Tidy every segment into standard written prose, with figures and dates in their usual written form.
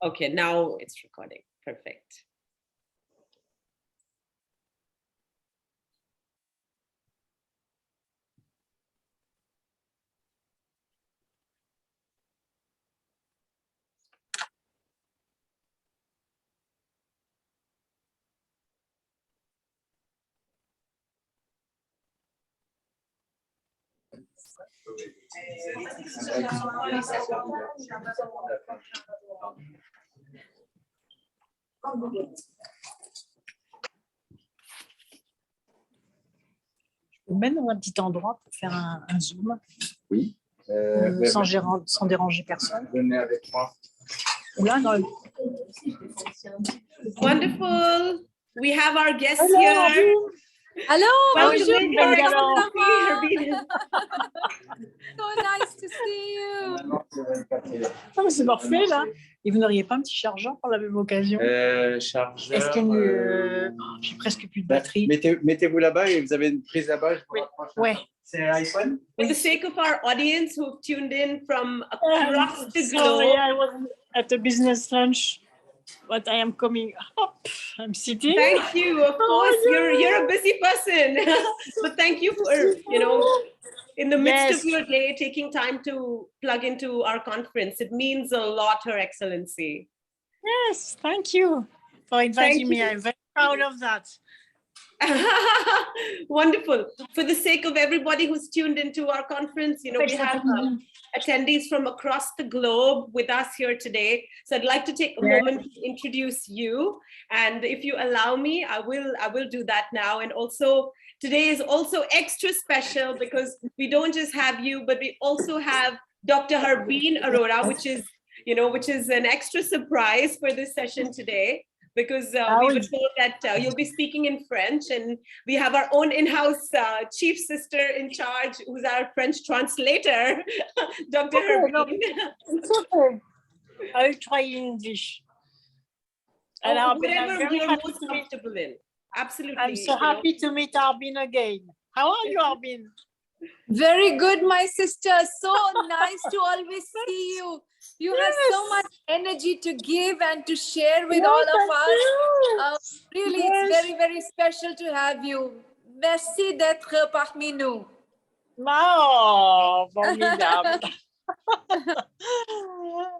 Okay, now it's recording. Perfect. Je peux mettre dans un petit endroit pour faire un zoom. Oui. Sans déranger personne. Venez avec moi. Là, dans le... Wonderful. We have our guests Hello, here. Arbine. Hello, Welcome bonjour, in, Bangalore. Arbine. so nice to see you. Ah, mais c'est parfait, là. Et vous n'auriez pas un petit chargeur pour la même occasion? Chargeur. Est-ce qu'il y a j'ai presque plus de batterie. Mettez-vous là-bas et vous avez une prise là-bas. Ouais. C'est un iPhone? For the sake of our audience who've tuned in from across the Sorry, globe. I was at a business lunch, but I am coming up. I'm sitting. Thank you. Of course, you're a busy person, but thank you for, in the midst of your day, taking time to plug into our conference. It means a lot, Her Excellency. Yes, thank you for inviting me. I'm very proud of that. Wonderful. For the sake of everybody who's tuned into our conference, we have attendees from across the globe with us here today. So I'd like to take a moment to introduce you. And if you allow me, I will do that now. And also, today is also extra special because we don't just have you, but we also have Dr. Harbeen Arora, which is an extra surprise for this session today. Because we were told that you'll be speaking in French, and we have our own in-house chief sister in charge, who's our French translator, Dr. Harbeen. It's okay. I'll try English. And Whatever you're most comfortable in. Absolutely. I'm so happy to meet Arbeen again. How are you, Arbeen? Very good, my sister. So nice to always see you. You have so much energy to give and to share with all of us. Really, it's very, very special to have you. Merci d'être parmi nous. Oh, formidable.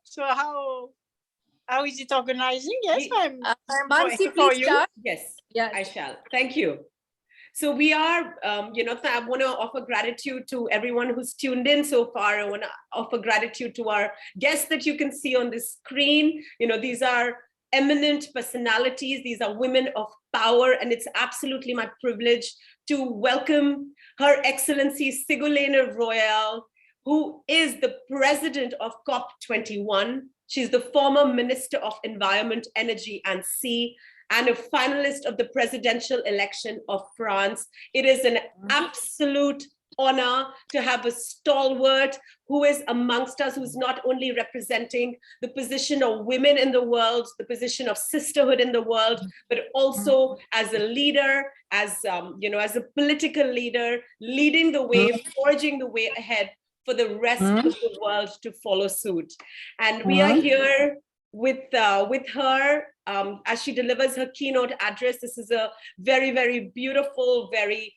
So how is it organizing? Yes, I'm Mansi, for please you. start. Yes, Yes. I shall. Thank you. So we are, I want to offer gratitude to everyone who's tuned in so far. I want to offer gratitude to our guests that you can see on the screen. These are eminent personalities. These are women of power. And it's absolutely my privilege to welcome Her Excellency Sigolena Royal, who is the president of COP21. She's the former Minister of Environment, Energy and Sea, and a finalist of the presidential election of France. It is an absolute honor to have a stalwart who is amongst us, who's not only representing the position of women in the world, the position of sisterhood in the world, but also as a leader, as a political leader, leading the way, forging the way ahead for the rest of the world to follow suit. And we are here with her as she delivers her keynote address. This is a very, very beautiful, very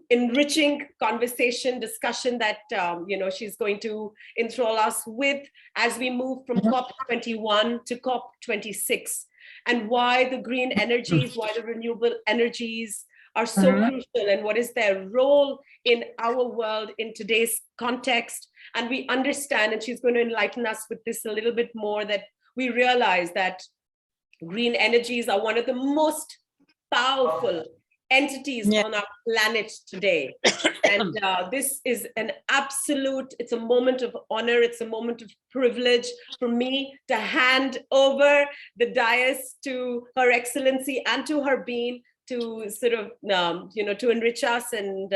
enriching conversation, discussion that she's going to enthrall us with as we move from COP21 to COP26, and why the green energies, why the renewable energies are so crucial, and what is their role in our world in today's context. And we understand, and she's going to enlighten us with this a little bit more, that we realize that green energies are one of the most powerful entities on our planet today. And this is an absolute, it's a moment of honor, it's a moment of privilege for me to hand over the dais to Her Excellency and to Harbeen to sort of, to enrich us and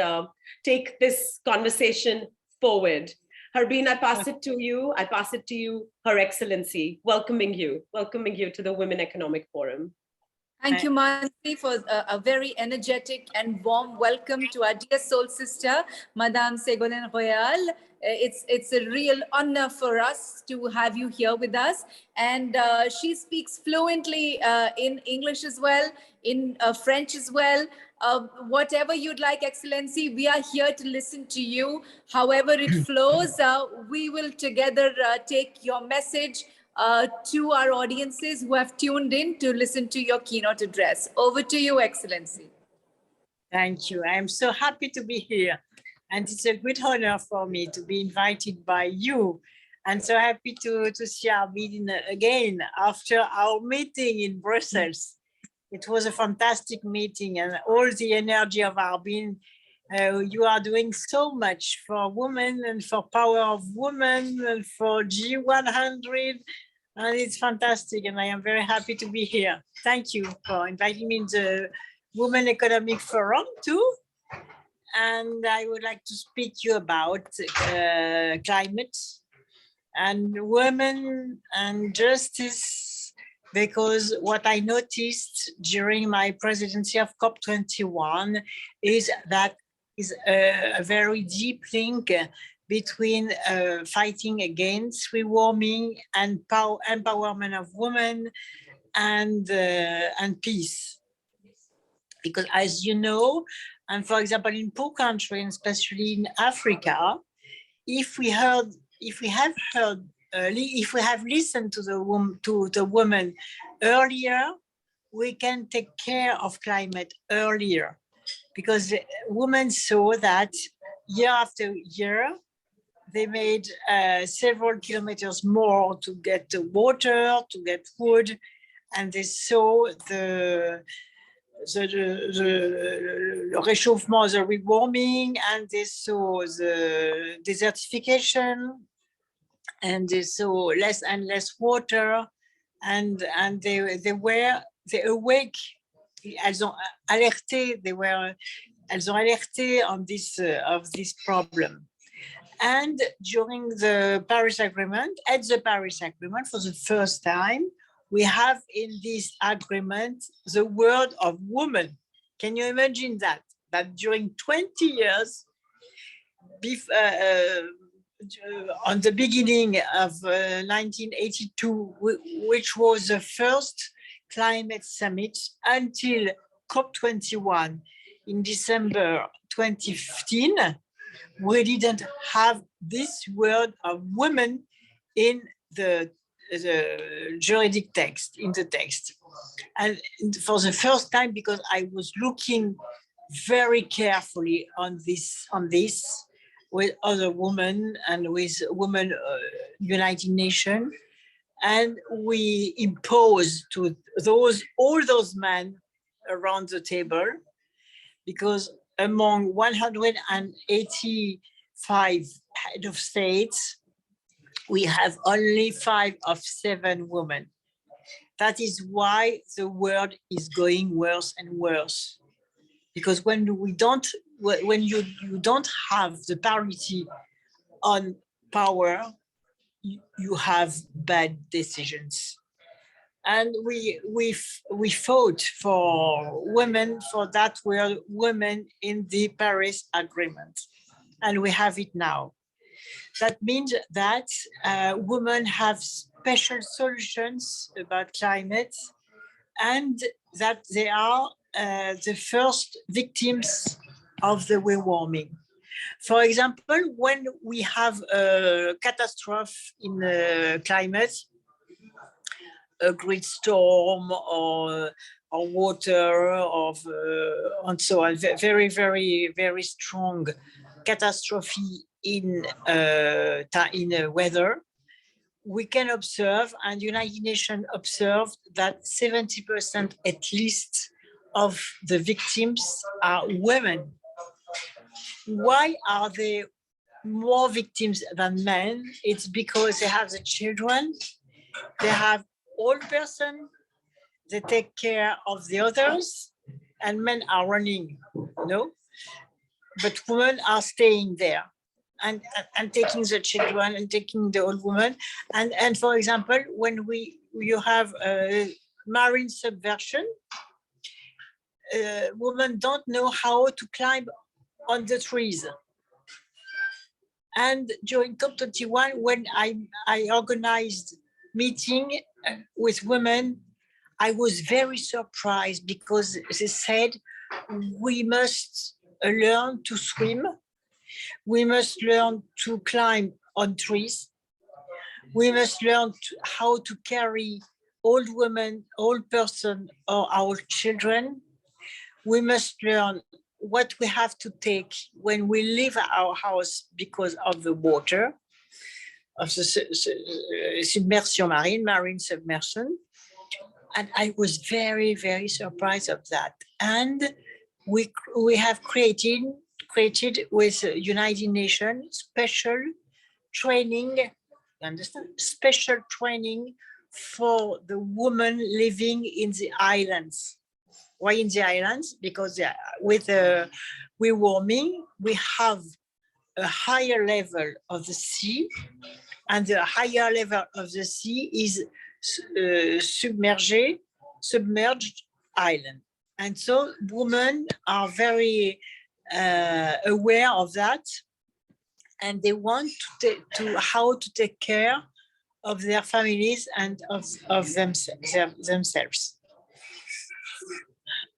take this conversation forward. Harbeen, I pass it to you. I pass it to you, Her Excellency, welcoming you to the Women Economic Forum. Thank you, Mansi, for a very energetic and warm welcome to our dear soul sister, Madame Ségolène Royal. It's a real honor for us to have you here with us. And she speaks fluently in English as well, in French as well. Whatever you'd like, Excellency, we are here to listen to you. However it flows, we will together take your message to our audiences who have tuned in to listen to your keynote address. Over to you, Excellency. Thank you. I am so happy to be here. And it's a great honor for me to be invited by you. And so happy to see our meeting again after our meeting in Brussels. It was a fantastic meeting, and all the energy of our being. You are doing so much for women and for power of women and for G100. And it's fantastic, and I am very happy to be here. Thank you for inviting me in the Women Economic Forum too. And I would like to speak to you about climate and women and justice, because what I noticed during my presidency of COP21 is that is a very deep link between fighting against rewarming and empowerment of women and peace. Because as you know, and for example, in poor countries, especially in Africa, if we have listened to the woman earlier, we can take care of climate earlier, because women saw that year after year, they made several kilometers more to get the water, to get food, and they saw the réchauffement, the rewarming, and they saw the desertification, and they saw less and less water, and they awake. Elles ont alerté. Elles ont alerté on this of this problem. And during the Paris Agreement, at the Paris Agreement, for the first time, we have in this agreement the word of woman. Can you imagine that? That during 20 years, on the beginning of 1982, which was the first climate summit, until COP21 in December 2015, we didn't have this word of women in the juridic text, in the text. And for the first time, because I was looking very carefully on this with other women and with Women United Nations, and we imposed to all those men around the table, because among 185 head of states, we have only 5 of 7 women. That is why the world is going worse and worse. Because when you don't have the parity on power, you have bad decisions. And we fought for women, for that word women in the Paris Agreement, and we have it now. That means that women have special solutions about climate, and that they are the first victims of the rewarming. For example, when we have a catastrophe in the climate, a great storm or water and so on, very, very, very strong catastrophe in weather, we can observe, and United Nations observed, that 70% at least of the victims are women. Why are they more victims than men? It's because they have the children, they have old person, they take care of the others, and men are running, but women are staying there and taking the children and taking the old woman. And for example, when you have marine subversion, women don't know how to climb on the trees. And during COP21, when I organized meeting with women, I was very surprised because they said, we must learn to swim. We must learn to climb on trees. We must learn how to carry old women, old person, or our children. We must learn what we have to take when we leave our house because of the water, of the submersion marine submersion. And I was very, very surprised of that. And we have created with United Nations special training, you understand? Special training for the women living in the islands. Why in the islands? Because with warming, we have a higher level of the sea, and the higher level of the sea is submerged island. And so women are very aware of that, and they want to how to take care of their families and of themselves.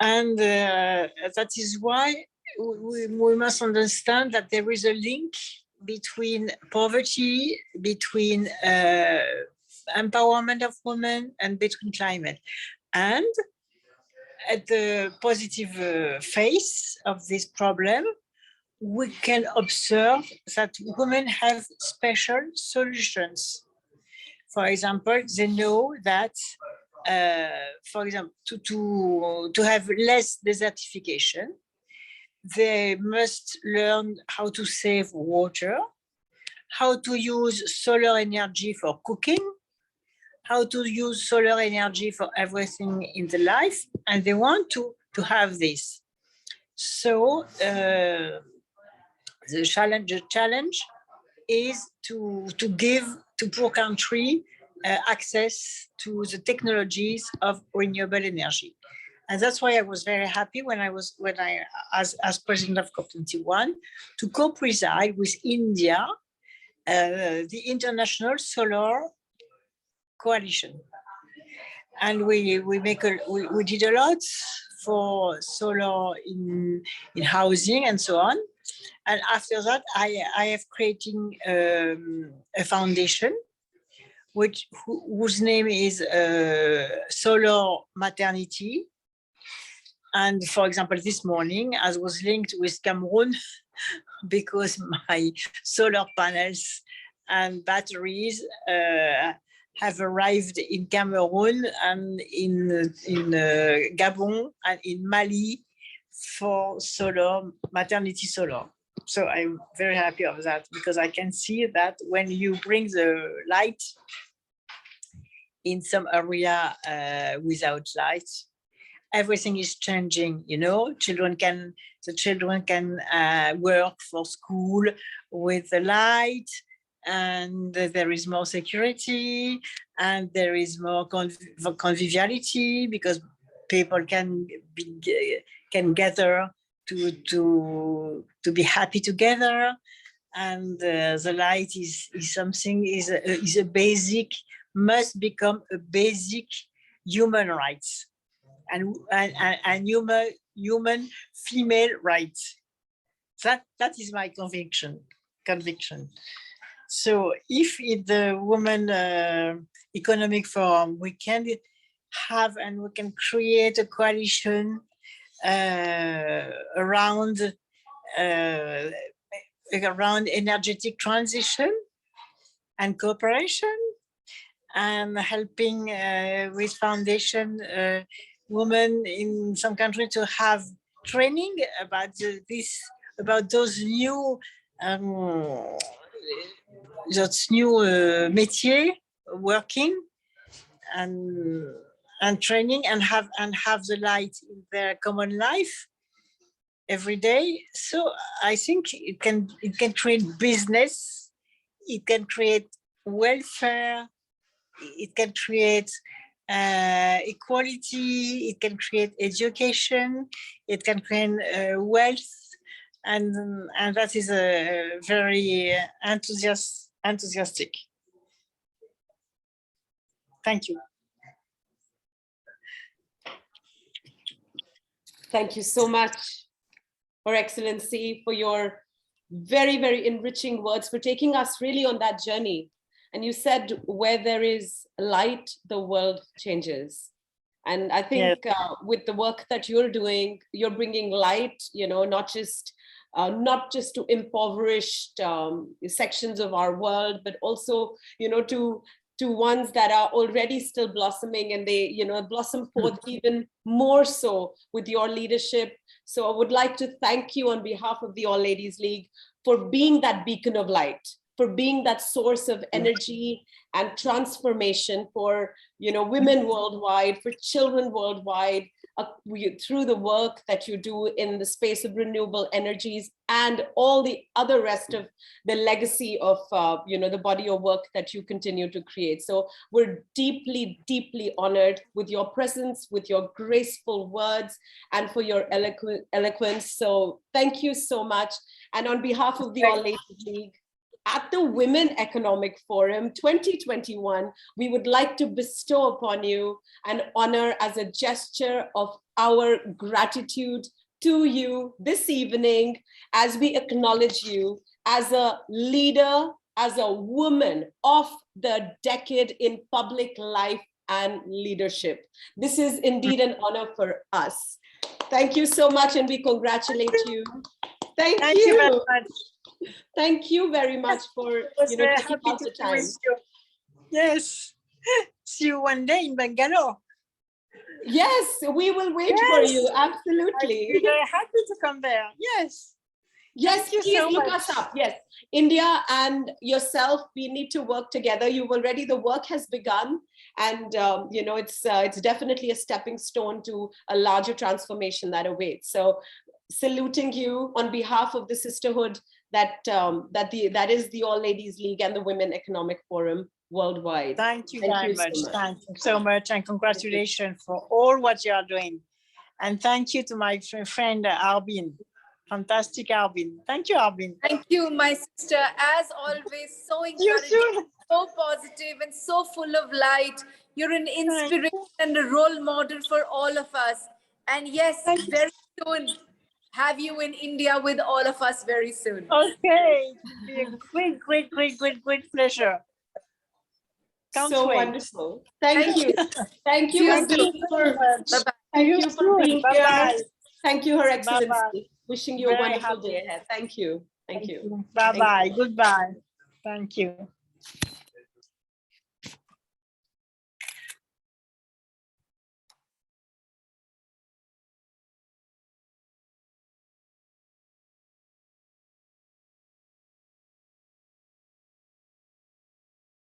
And that is why we must understand that there is a link between poverty, between empowerment of women, and between climate. And at the positive face of this problem, we can observe that women have special solutions. For example, they know that, for example, to have less desertification, they must learn how to save water, how to use solar energy for cooking, how to use solar energy for everything in the life, and they want to have this. So the challenge is to give to poor country access to the technologies of renewable energy. And that's why I was very happy when I as president of COP21 to co-preside with India the International Solar Coalition. And we did a lot for solar in housing and so on. And after that, I have created a foundation whose name is Solar Maternity. And for example, this morning, I was linked with Cameroon because my solar panels and batteries have arrived in Cameroon and in Gabon and in Mali for solar, maternity solar. So I'm very happy of that because I can see that when you bring the light in some area without light, everything is changing, you know. The children can work for school with the light, and there is more security, and there is more conviviality because people can gather to be happy together, and the light is something is a basic, must become a basic human rights. And human female rights. That is my conviction. So if in the Women Economic Forum we can have and we can create a coalition around energetic transition and cooperation, and helping with foundation women in some countries to have training about those new métiers working and training and have the light in their common life every day. So I think it can create business, it can create welfare, it can create equality, it can create education, it can create wealth, and that is a very enthusiastic. Thank you. Thank you so much, Her Excellency, for your very, very enriching words, for taking us really on that journey. And you said, where there is light, the world changes. And I think with the work that you're doing, you're bringing light, not just to impoverished sections of our world, but also, to ones that are already still blossoming, and they, blossom forth even more so with your leadership. So I would like to thank you on behalf of the All Ladies League for being that beacon of light, for being that source of energy and transformation for, women worldwide, for children worldwide, through the work that you do in the space of renewable energies and all the other rest of the legacy of, the body of work that you continue to create. So we're deeply, deeply honored with your presence, with your graceful words, and for your eloquence. So thank you so much. And on behalf of the All Ladies League, at the Women Economic Forum 2021, we would like to bestow upon you an honor as a gesture of our gratitude to you this evening, as we acknowledge you as a leader, as a woman of the decade in public life and leadership. This is indeed an honor for us. Thank you so much, and we congratulate you. Thank you very much. Thank you very much for taking out the time. Yes, see you one day in Bangalore. Yes, we will wait for you. Absolutely. I'm very happy to come there. Yes. Yes, you please so look much. us up. Yes, India and yourself, we need to work together. The work has begun, and it's definitely a stepping stone to a larger transformation that awaits. So, saluting you on behalf of the sisterhood that is the All Ladies League and the Women Economic Forum worldwide. Thank you very much. Thank you so much, and congratulations for all what you are doing. And thank you to my friend Arbin. Fantastic, Arbin. Thank you, Arbin. Thank you, my sister. As always, so encouraging, so positive, and so full of light. You're an inspiration and a role model for all of us. And yes, very soon, have you in India with all of us very soon. Okay, it will be a great pleasure. Can't so wait. Wonderful. Thank you. Thank See you. you soon. Bye-bye. Thank you for being here. Bye-bye. Thank you, Her Excellency. Bye-bye. Wishing you a Very wonderful happy. day ahead. Thank you. Thank you. Bye-bye. Thank you. Goodbye. Thank you.